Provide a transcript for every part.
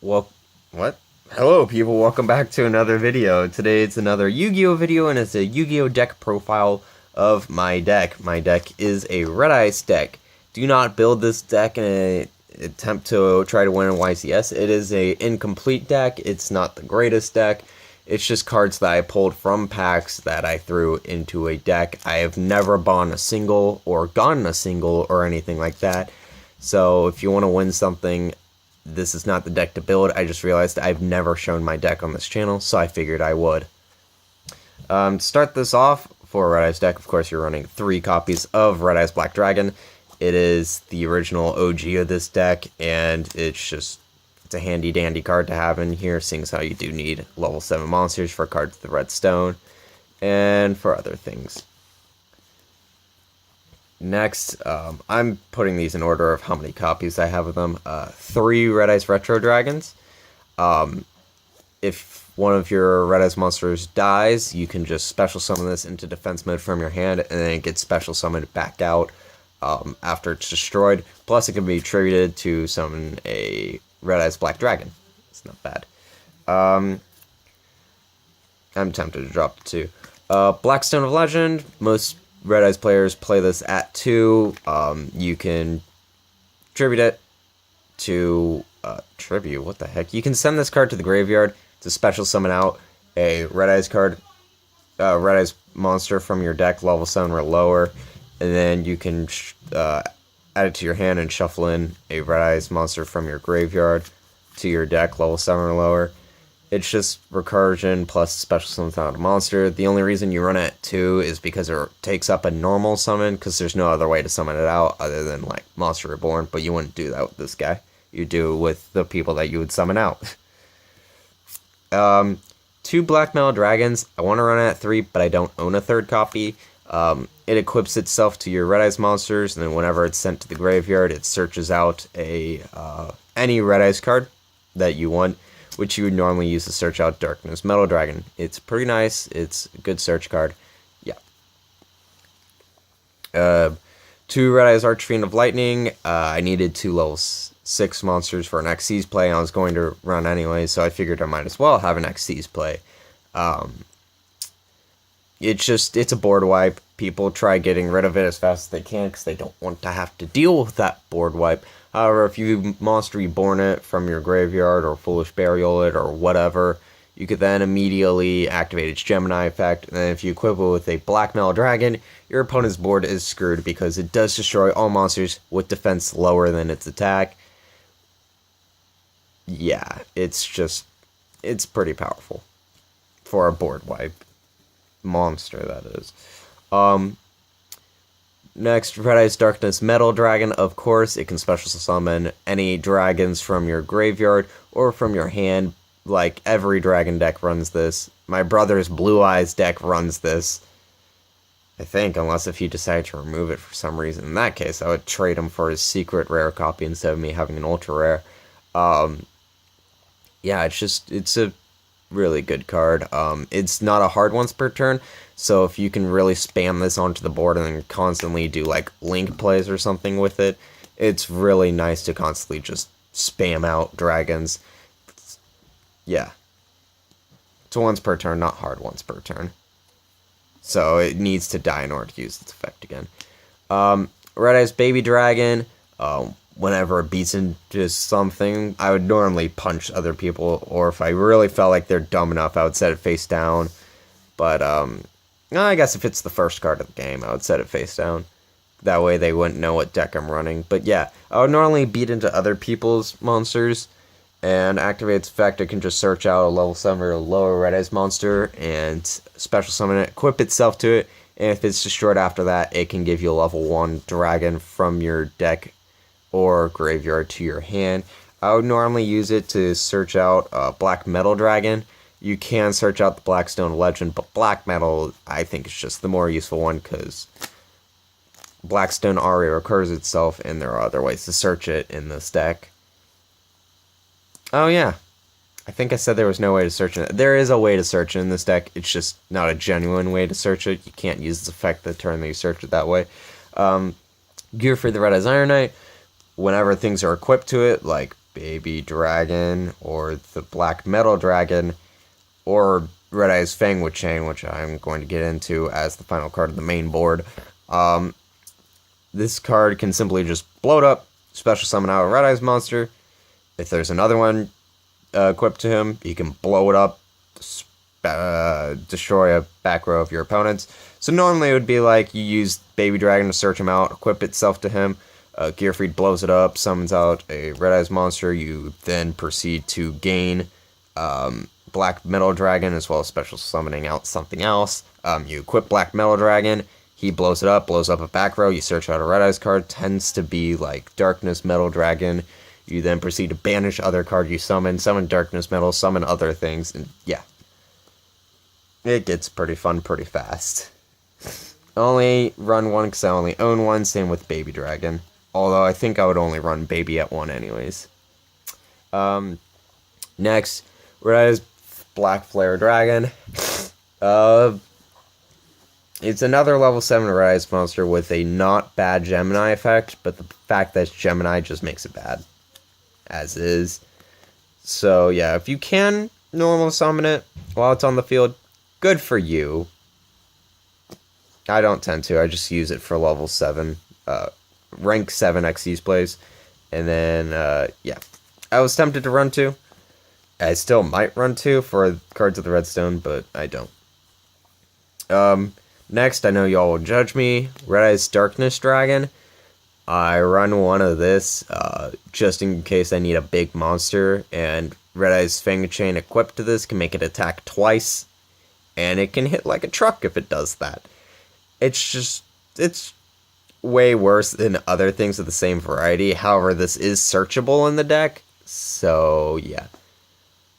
Well, what? Hello, people. Welcome back to another video. Today it's another Yu-Gi-Oh video, and it's a Yu-Gi-Oh deck profile of my deck. My deck is a Red Ice deck. Do not build this deck in an attempt to try to win a YCS. It is a incomplete deck. It's not the greatest deck. It's just cards that I pulled from packs that I threw into a deck. I have never bought a single or gotten a single or anything like that. So if you want to win something, this is not the deck to build. I just realized I've never shown my deck on this channel, so I figured I would. To start this off, for a Red Eyes deck, of course, you're running 3 copies of Red Eyes Black Dragon. It is the original OG of this deck, and it's a handy dandy card to have in here, seeing as how you do need level 7 monsters for cards of the Red Stone, and for other things. Next, I'm putting these in order of how many copies I have of them. 3 Red Eyes Retro Dragons. If one of your Red Eyes monsters dies, you can just special summon this into defense mode from your hand, and then it gets special summoned back out after it's destroyed. Plus, it can be attributed to summon a Red Eyes Black Dragon. It's not bad. I'm tempted to drop the 2. Blackstone of Legend. Most Red Eyes players play this at 2. You can tribute it to tribute. What the heck? You can send this card to the graveyard to special summon out a Red Eyes card, Red Eyes monster from your deck, level 7 or lower, and then you can add it to your hand and shuffle in a Red Eyes monster from your graveyard to your deck, level 7 or lower. It's just recursion plus special summon out a monster. The only reason you run it at 2 is because it takes up a normal summon, because there's no other way to summon it out other than like Monster Reborn, but you wouldn't do that with this guy. You do with the people that you would summon out. 2 Black Metal Dragons. I want to run it at 3, but I don't own a 3rd copy. It equips itself to your Red Eyes monsters, and then whenever it's sent to the graveyard, it searches out any Red Eyes card that you want, which you would normally use to search out Darkness Metal Dragon. It's pretty nice. It's a good search card. Yeah. 2 Red Eyes Archfiend of Lightning. I needed 2 level 6 monsters for an Xyz play, and I was going to run anyway, so I figured I might as well have an Xyz play. It's a board wipe. People try getting rid of it as fast as they can because they don't want to have to deal with that board wipe. However, if you Monster Reborn it from your graveyard or Foolish Burial it or whatever, you could then immediately activate its Gemini effect, and then if you equip it with a Black Metal Dragon, your opponent's board is screwed because it does destroy all monsters with defense lower than its attack. Yeah, it's pretty powerful for a board wipe monster, that is. Next, Red Eyes Darkness Metal Dragon. Of course, it can special summon any dragons from your graveyard or from your hand. Like, every dragon deck runs this. My brother's Blue Eyes deck runs this, I think, unless if you decide to remove it for some reason. In that case, I would trade him for his secret rare copy instead of me having an ultra rare. Yeah, it's a really good card. It's not a hard once per turn, so if you can really spam this onto the board and then constantly do like link plays or something with it, it's really nice to constantly just spam out dragons. Yeah. It's once per turn, not hard once per turn. So it needs to die in order to use its effect again. Red Eyes Baby Dragon. Whenever it beats into something, I would normally punch other people, or if I really felt like they're dumb enough, I would set it face down. But, I guess if it's the first card of the game, I would set it face down. That way they wouldn't know what deck I'm running. But yeah, I would normally beat into other people's monsters, and activate its effect. It can just search out a level 7 or lower Red Eyes monster, and special summon it, equip itself to it, and if it's destroyed after that, it can give you a level 1 dragon from your deck or graveyard to your hand. I would normally use it to search out Black Metal Dragon. You can search out the Blackstone Legend, but Black Metal, I think, is just the more useful one because Blackstone already recurs itself, and there are other ways to search it in this deck. Oh yeah, I think I said there was no way to search it. There is a way to search it in this deck, it's just not a genuine way to search it. You can't use this effect the turn that you search it that way. Gear for the Red Eyes Iron Knight. whenever things are equipped to it, like Baby Dragon, or the Black Metal Dragon, or Red Eyes Fangwood Chain, which I'm going to get into as the final card of the main board. This card can simply just blow it up, special summon out a Red Eyes monster. If there's another one equipped to him, he can blow it up, destroy a back row of your opponents. So normally it would be like you use Baby Dragon to search him out, equip itself to him. Gearfried blows it up, summons out a Red Eyes monster. You then proceed to gain Black Metal Dragon, as well as special summoning out something else. You equip Black Metal Dragon. He blows it up, blows up a back row. You search out a Red Eyes card. Tends to be like Darkness Metal Dragon. You then proceed to banish other card you summon Darkness Metal, summon other things, and yeah. It gets pretty fun pretty fast. Only run one because I only own one, same with Baby Dragon. Although I think I would only run Baby at one anyways. Next, Red Eyes Black Flare Dragon. It's another level 7 Red Eyes monster with a not bad Gemini effect, but the fact that it's Gemini just makes it bad. As is. So yeah, if you can normal summon it while it's on the field, good for you. I don't tend to, I just use it for level 7, rank 7 Xyz plays. And then, yeah. I was tempted to run 2. I still might run 2 for Cards of the Redstone, but I don't. Next, I know y'all will judge me. Red Eyes Darkness Dragon. I run one of this, just in case I need a big monster, and Red Eyes Fangwood Chain equipped to this can make it attack twice, and it can hit like a truck if it does that. It's way worse than other things of the same variety. However, this is searchable in the deck, so yeah.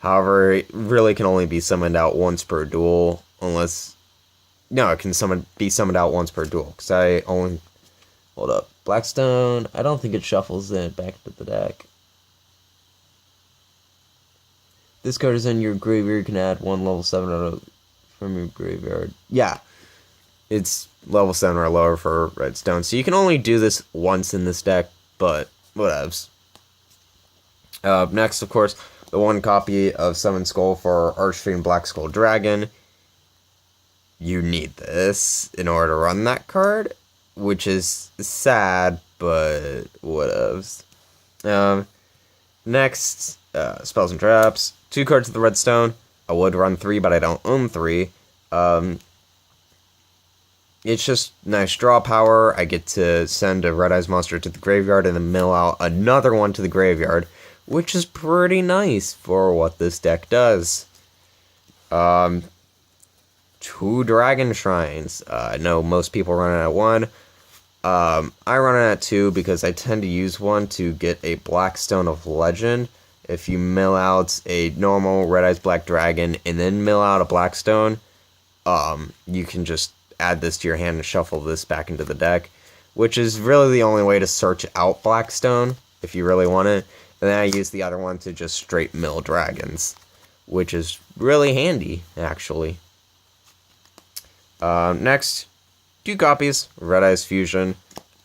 However, it really can only be summoned out once per duel, unless... No, it can be summoned out once per duel, because I only... Hold up. Blackstone, I don't think it shuffles it back to the deck. This card is in your graveyard, you can add one level 7 from your graveyard. Yeah, it's level 7 or lower for Redstone, so you can only do this once in this deck, but whatevs. Next, of course, the one copy of Summon Skull for Archfiend Black Skull Dragon. You need this in order to run that card, which is sad, but whatevs. Next, Spells and Traps. 2 cards of the Redstone. I would run 3, but I don't own 3. It's just nice draw power. I get to send a Red Eyes monster to the graveyard and then mill out another one to the graveyard, which is pretty nice for what this deck does. 2 Dragon Shrines. I know most people run it at 1. I run it at 2 because I tend to use one to get a Blackstone of Legend. If you mill out a normal Red Eyes Black Dragon and then mill out a Blackstone, you can just add this to your hand and shuffle this back into the deck, which is really the only way to search out Blackstone if you really want it. And then I use the other one to just straight mill dragons, which is really handy, actually. Next, 2 copies, Red Eyes Fusion.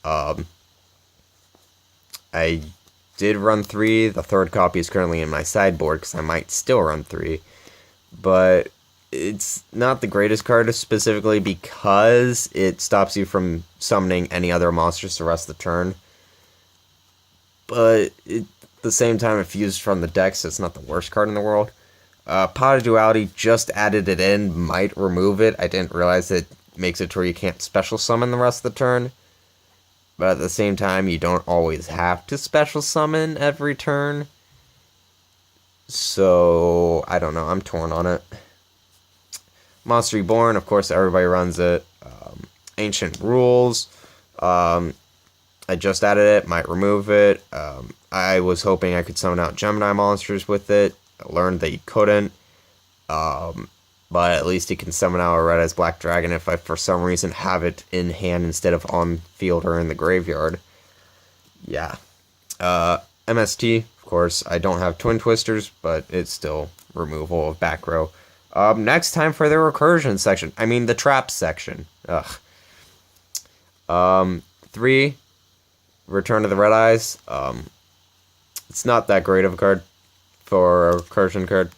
I did run 3. The 3rd copy is currently in my sideboard because I might still run 3. But it's not the greatest card specifically because it stops you from summoning any other monsters the rest of the turn. But at the same time, if used from the deck, so it's not the worst card in the world. Pot of Duality, just added it in, might remove it. I didn't realize it makes it to where you can't special summon the rest of the turn. But at the same time, you don't always have to special summon every turn. So, I don't know, I'm torn on it. Monster Reborn, of course, everybody runs it. Ancient Rules. I just added it, might remove it. I was hoping I could summon out Gemini monsters with it. I learned that you couldn't. But at least you can summon out a Red Eyes Black Dragon if I, for some reason, have it in hand instead of on field or in the graveyard. Yeah. MST, of course, I don't have Twin Twisters, but it's still removal of back row. Next time for the recursion section. I mean, the trap section. Ugh. 3, Return of the Red Eyes. It's not that great of a card for a recursion card.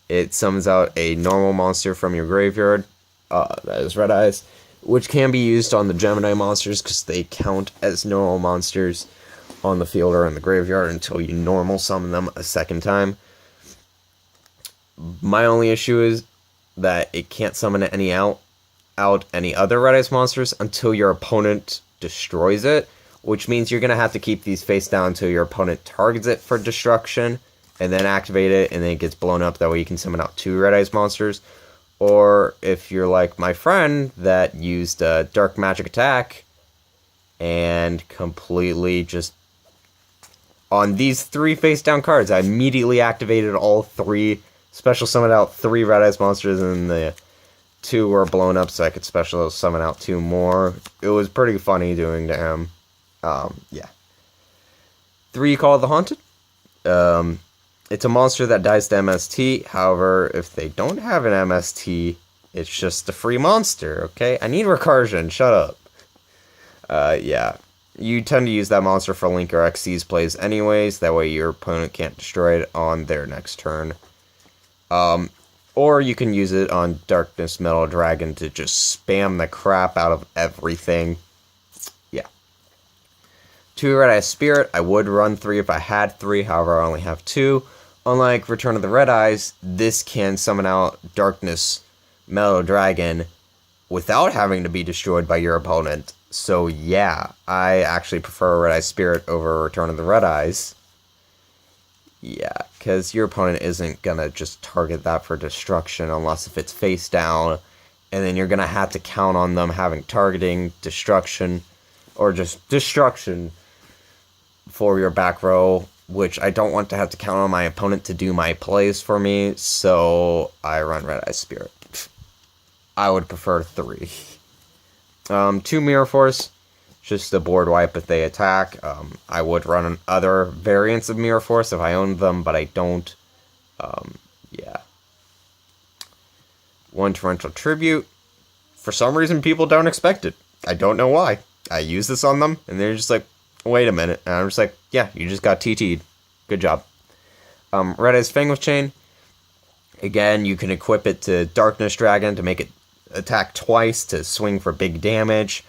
It summons out a normal monster from your graveyard. That is Red Eyes, which can be used on the Gemini monsters because they count as normal monsters on the field or in the graveyard until you normal summon them a second time. My only issue is that it can't summon out any other Red Eyes monsters until your opponent destroys it, which means you're going to have to keep these face down until your opponent targets it for destruction, and then activate it, and then it gets blown up. That way you can summon out 2 Red Eyes monsters. Or if you're like my friend that used Dark Magic Attack and completely just... On these 3 face down cards, I immediately activated all 3, special summoned out 3 Red Eyes monsters, and the 2 were blown up so I could special summon out 2 more. It was pretty funny doing to him. Yeah. 3 Call of the Haunted. It's a monster that dies to MST. However, if they don't have an MST, it's just a free monster, okay? I need recursion, shut up. Yeah. You tend to use that monster for Link or Xyz plays anyways, that way your opponent can't destroy it on their next turn. Or you can use it on Darkness Metal Dragon to just spam the crap out of everything. Yeah. 2 Red Eyes Spirit. I would run 3 if I had 3, however I only have 2. Unlike Return of the Red Eyes, this can summon out Darkness Metal Dragon without having to be destroyed by your opponent. So yeah, I actually prefer Red Eyes Spirit over Return of the Red Eyes. Yeah, because your opponent isn't going to just target that for destruction unless if it's face down. And then you're going to have to count on them having targeting, destruction, or just destruction for your back row, which I don't want to have to count on my opponent to do my plays for me, so I run Red Eyes Spirit. I would prefer 3. 2 Mirror Force, just a board wipe if they attack. I would run other variants of Mirror Force if I owned them, but I don't. Yeah. 1 Torrential Tribute. For some reason, people don't expect it. I don't know why. I use this on them, and they're just like, wait a minute. And I'm just like, yeah, you just got TT'd. Good job. Red Eyes Fang of Chain. Again, you can equip it to Darkness Dragon to make it attack twice to swing for big damage.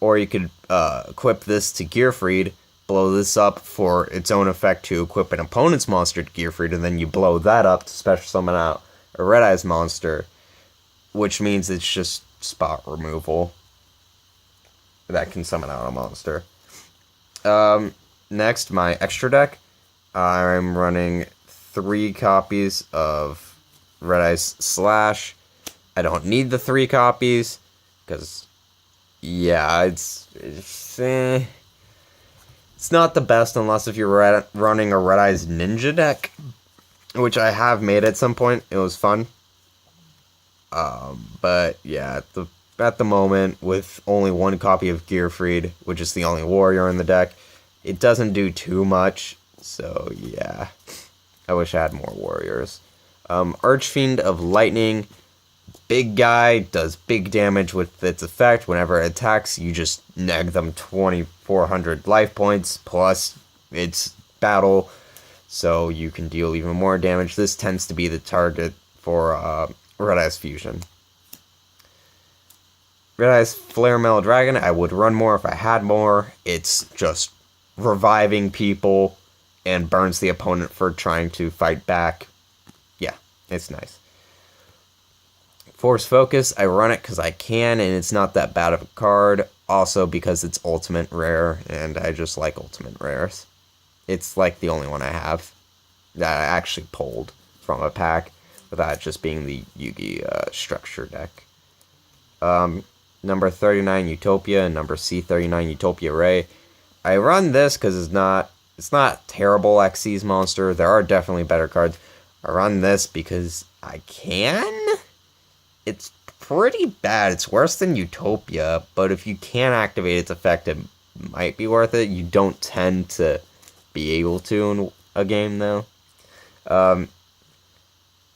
Or you could equip this to Gearfried, blow this up for its own effect to equip an opponent's monster to Gearfried, and then you blow that up to special summon out a Red Eyes monster, which means it's just spot removal that can summon out a monster. Next, my extra deck. I'm running 3 copies of Red Eyes Slash. I don't need the 3 copies, because, yeah, it's not the best unless if you're running a Red Eyes Ninja deck, which I have made at some point. It was fun. But, yeah, at the moment, with only 1 copy of Gearfried, which is the only warrior in the deck, it doesn't do too much, so yeah. I wish I had more warriors. Archfiend of Lightning. Big guy, does big damage with its effect. Whenever it attacks, you just neg them 2,400 life points, plus its battle, so you can deal even more damage. This tends to be the target for Red Eyes Fusion. Red Eyes Flare Metal Dragon. I would run more if I had more. It's just reviving people and burns the opponent for trying to fight back. Yeah, it's nice. Force Focus, I run it because I can, and it's not that bad of a card. Also because it's ultimate rare, and I just like ultimate rares. It's like the only one I have that I actually pulled from a pack, without just being the Yugi structure deck. Number 39 Utopia and number C39 Utopia Ray. I run this because it's not terrible Xyz monster. There are definitely better cards. I run this because I can. It's pretty bad. It's worse than Utopia, but if you can activate its effect, it might be worth it. You don't tend to be able to in a game, though.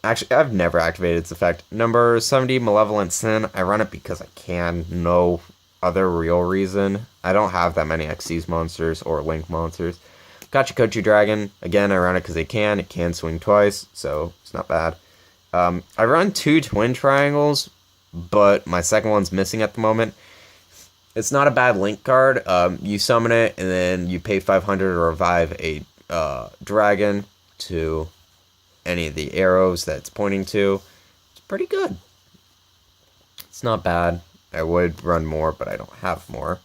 Actually, I've never activated its effect. Number 70, Malevolent Sin. I run it because I can. No other real reason. I don't have that many Xyz monsters or Link monsters. Kachikochi Dragon, again, I run it because it can swing twice, so it's not bad. I run 2 Twin Triangles, but my second one's missing at the moment. It's not a bad link card. You summon it, and then you pay 500 to revive a dragon to any of the arrows that it's pointing to. It's pretty good. It's not bad. I would run more, but I don't have more.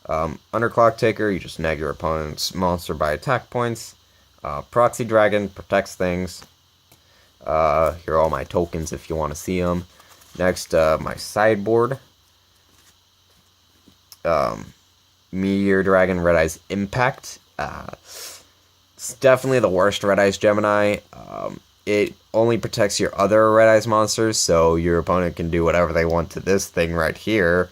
Underclock Taker, you just neg your opponent's monster by attack points. Proxy Dragon protects things. Here are all my tokens if you want to see them. Next, my sideboard. Meteor Dragon, Red Eyes Impact. It's definitely the worst Red Eyes Gemini. It only protects your other Red Eyes monsters, so your opponent can do whatever they want to this thing right here.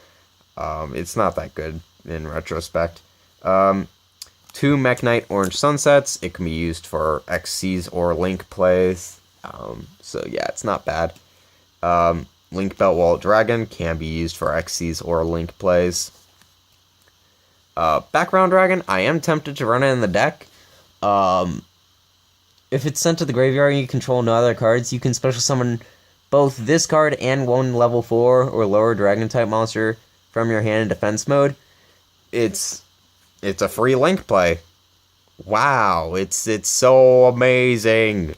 It's not that good in retrospect. 2 Mech Knight Orange Sunsets. It can be used for Xyz or Link plays. So yeah, it's not bad. Link Belt Wall Dragon can be used for Xyz or Link plays. Background Dragon, I am tempted to run it in the deck. If it's sent to the graveyard and you control no other cards, you can special summon both this card and one level 4 or lower dragon type monster from your hand in defense mode. It's a free Link play. Wow, it's so amazing.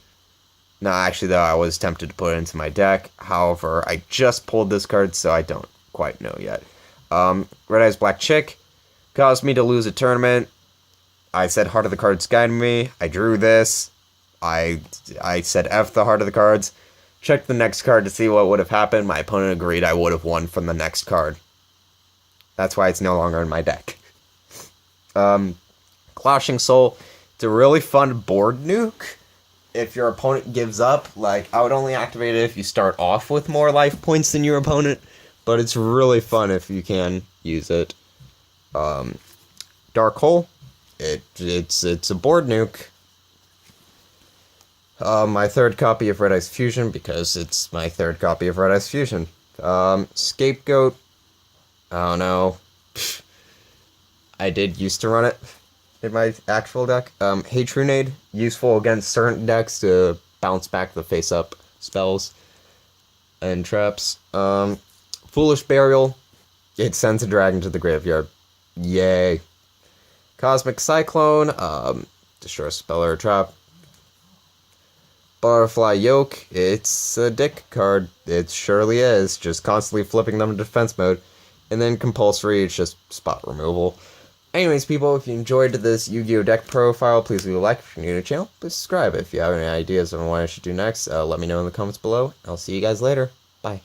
No, actually though, I was tempted to put it into my deck. However, I just pulled this card, so I don't quite know yet. Red Eyes Black Chick caused me to lose a tournament. I said Heart of the Cards guide me. I drew this. I said F the Heart of the Cards. Checked the next card to see what would have happened. My opponent agreed I would have won from the next card. That's why it's no longer in my deck. Clashing Soul. It's a really fun board nuke. If your opponent gives up, like, I would only activate it if you start off with more life points than your opponent. But it's really fun if you can use it. Dark Hole. It's a board nuke. My third copy of Red Eyes Fusion, because it's my third copy of Red Eyes Fusion. Scapegoat. I don't know. I did used to run it in my actual deck. Hatrunade, useful against certain decks to bounce back the face-up spells and traps. Foolish Burial, it sends a dragon to the graveyard. Yay. Cosmic Cyclone, destroy a spell or a trap. Butterfly Yoke, it's a dick card. It surely is, just constantly flipping them to defense mode. And then Compulsory, it's just spot removal. Anyways, people, if you enjoyed this Yu-Gi-Oh! Deck profile, please leave a like. If you're new to the channel, please subscribe. If you have any ideas on what I should do next, let me know in the comments below. I'll see you guys later. Bye.